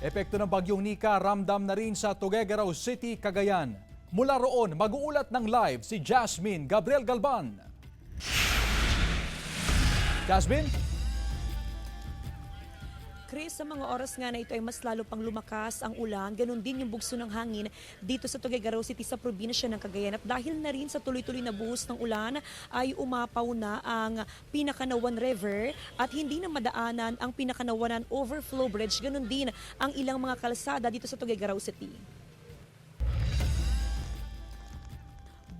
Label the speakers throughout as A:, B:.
A: Epekto ng bagyong Nika ramdam na rin sa Tuguegarao City, Cagayan. Mula roon, mag-uulat ng live si Jasmine Gabriel Galban. Jasmine?
B: Chris, sa mga oras nga na ito ay mas lalo pang lumakas ang ulan, ganun din yung bugso ng hangin dito sa Tuguegarao City sa probinsya ng Cagayan. At dahil na rin sa tuloy-tuloy na buhos ng ulan ay umapaw na ang Pinakanawan River at hindi na madaanan ang Pinakanawanan Overflow Bridge, ganun din ang ilang mga kalsada dito sa Tuguegarao City.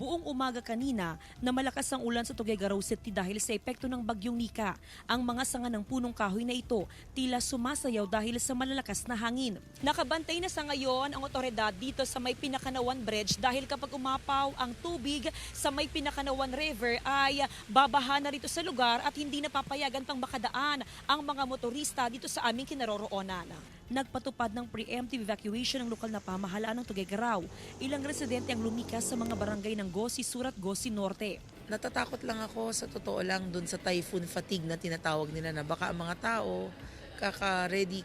B: Buong umaga kanina na malakas ang ulan sa Tuguegarao City dahil sa epekto ng bagyong Nika. Ang mga sanga ng punong kahoy na ito tila sumasayaw dahil sa malalakas na hangin. Nakabantay na sa ngayon ang otoridad dito sa may Pinakanawan Bridge dahil kapag umapaw ang tubig sa may Pinakanawan River ay babaha na rito sa lugar at hindi na papayagan pang makadaan ang mga motorista dito sa aming kinaroroonan. Nagpatupad ng preemptive evacuation ng lokal na pamahalaan ng Tuguegarao. Ilang residente ang lumikas sa mga barangay ng Gosi Sur at Gosi Norte.
C: Natatakot lang ako sa totoo lang dun sa typhoon fatigue na tinatawag nila na baka ang mga tao kaka-ready,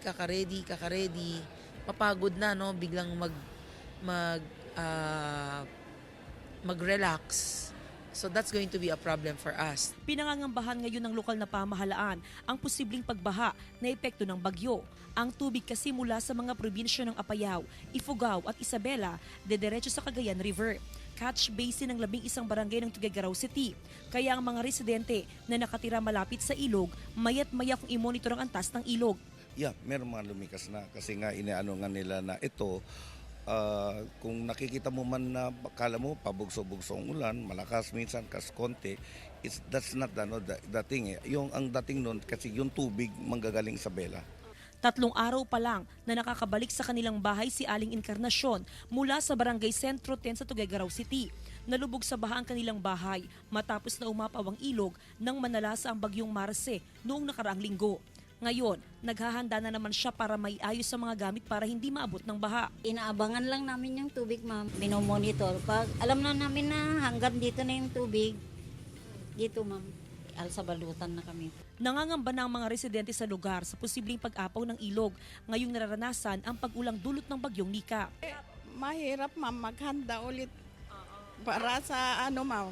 C: mapagod na no, biglang mag-relax. So that's going to be a problem for us.
B: Pinangangambahan ngayon ng lokal na pamahalaan ang posibleng pagbaha na epekto ng bagyo. Ang tubig kasi mula sa mga probinsya ng Apayao, Ifugao at Isabela dediretso sa Cagayan River. Catch basin ng 11 barangay ng Tuguegarao City. Kaya ang mga residente na nakatira malapit sa ilog, mayat maya kung i-monitor ang antas ng ilog.
D: Yeah, meron mga lumikas na kasi nga inaano nga nila na ito, kung nakikita mo man na kala mo pabugso-bugso ang ulan, malakas minsan kas konti, that's not the thing. Yung ang dating nun kasi yung tubig manggagaling sa bela.
B: 3 araw pa lang na nakakabalik sa kanilang bahay si Aling Encarnacion mula sa Barangay Sentro 10 sa Tuguegarao City. Nalubog sa baha ang kanilang bahay matapos na umapaw ang ilog nang manalasa ang bagyong Marce noong nakaraang linggo. Ngayon, naghahanda na naman siya para may ayos sa mga gamit para hindi maabot ng baha.
E: Inaabangan lang namin yung tubig, ma'am. Minomonitor. Pag alam na namin na hanggang dito na yung tubig, dito, ma'am, alsabalutan na kami.
B: Nangangamba na ang mga residente sa lugar sa posibleng pag-apaw ng ilog ngayong nararanasan ang pag-ulang dulot ng bagyong Nika.
F: Mahirap, ma'am, maghanda ulit para sa ma'am,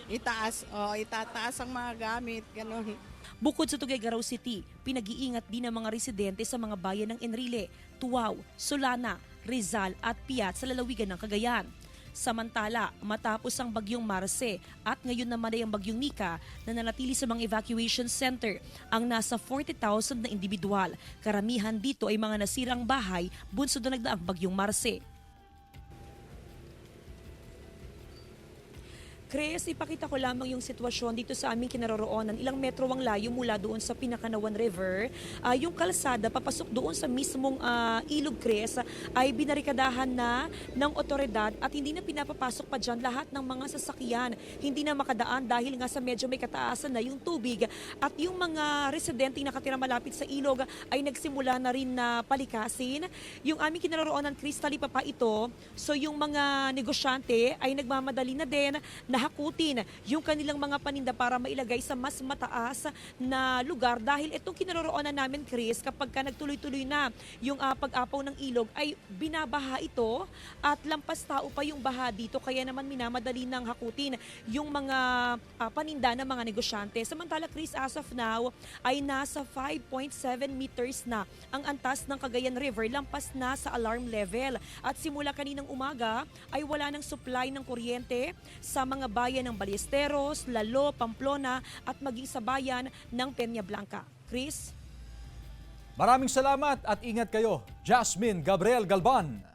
F: itataas ang mga gamit, gano'n.
B: Bukod sa Tuguegarao City, pinag-iingat din ng mga residente sa mga bayan ng Enrile, Tuaw, Solana, Rizal at Piat sa lalawigan ng Cagayan. Samantala, matapos ang bagyong Marce at ngayon naman ay ang bagyong Nika na nanatili sa mga evacuation center ang nasa 40,000 na individual. Karamihan dito ay mga nasirang bahay bunsod na nagdaang bagyong Marce. Chris, ipakita ko lamang yung sitwasyon dito sa aming kinaroroonan. Ilang metro ang layo mula doon sa Pinakanawan River. Yung kalsada, papasok doon sa mismong ilog, Chris, ay binarikadahan na ng otoridad at hindi na pinapapasok pa dyan lahat ng mga sasakyan. Hindi na makadaan dahil nga sa medyo may kataasan na yung tubig. At yung mga residente nakatira malapit sa ilog ay nagsimula na rin na palikasin. Yung aming kinaroroonan, Chris, talipa pa ito. So yung mga negosyante ay nagmamadali na din na hakutin yung kanilang mga paninda para mailagay sa mas mataas na lugar dahil itong kinaroroonan namin, Chris, kapag ka nagtuloy-tuloy na yung pag-apaw ng ilog ay binabaha ito at lampas tao pa yung baha dito kaya naman minamadali ng hakutin yung mga paninda ng mga negosyante. Samantala, Chris, as of now ay nasa 5.7 meters na ang antas ng Cagayan River, lampas na sa alarm level at simula kaninang umaga ay wala ng supply ng kuryente sa mga bayan ng Ballesteros, Lalo, Pamplona at maging sa bayan ng Peña Blanca. Chris?
A: Maraming salamat at ingat kayo, Jasmine Gabriel Galban.